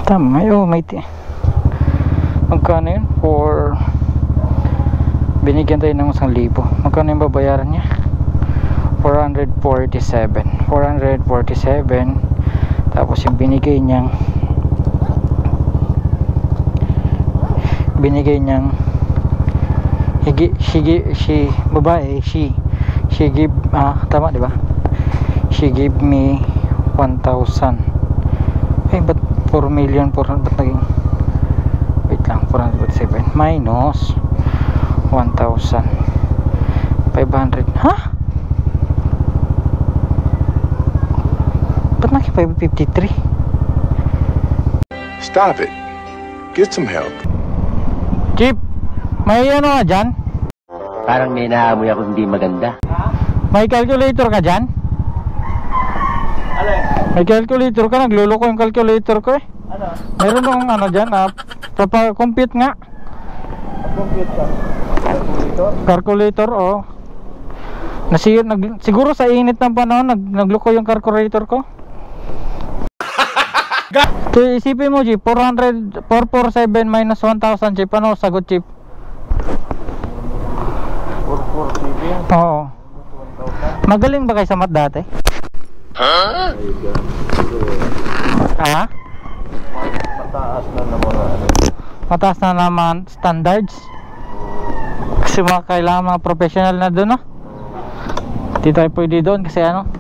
Tama, magkano yun? Binigyan tayo ng 1,000. Magkano yung babayaran niya? 447. Tapos yung binigay niyang she give tama diba? She give me 1,000. Ba't 4,000,000 ba't naging wait lang, 447 minus 1,500. Ba't naki 553? Stop it. Get some help. Chip, may ano ka dyan? Parang may naamoy ako hindi maganda. May calculator ka dyan? Alin? May calculator ka, nagluloko yung calculator ko eh. Ano? Meron akong ano dyan, compute nga. Compute ka? Calculator, oh. Siguro sa init ng panahon, nagloko yung calculator ko. So, isipin mo, Chip, 447 minus 1,000, Chip. Ano sagot, Chip? 447? Oo. Magaling ba kayo sa math dati? Ha? Mataas na naman ano. Mataas na naman standards. Kasi kailangan mga professional na doon, no? Hindi tayo pwede doon kasi ano.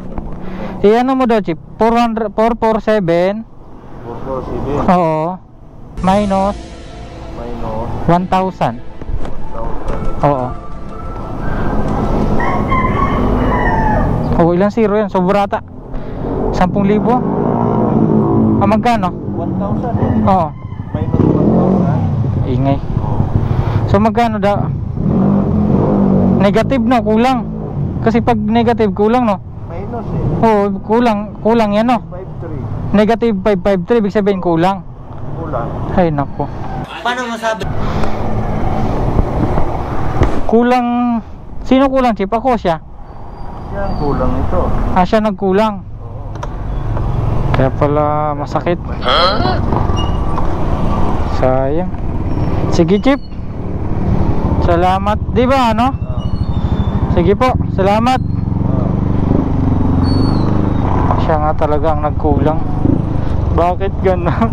Ano mo daw, Chip? 447. 447? Oo. Minus 1,000. Oo. Ilang zero yan? Sobrata 10,000. Magkano? 1,000 Oo. Minus 1,000. Ingay. So magkano daw? Negative, no? Kulang. Kasi pag negative, kulang, no? Minus Oo, kulang yan, no? 5,300. Negative 553, ibig sabihin kulang. Kulang. Ay nako. Paano masabi? Kulang. Sino kulang, Chip? Ako siya. Siya ang kulang ito. Siya nagkulang. Kaya pala masakit. Sayang. Sige, Chip. Salamat. Di ba ano? Sige po, salamat. Siya nga talaga ang nagkulang. Bakit gano'n?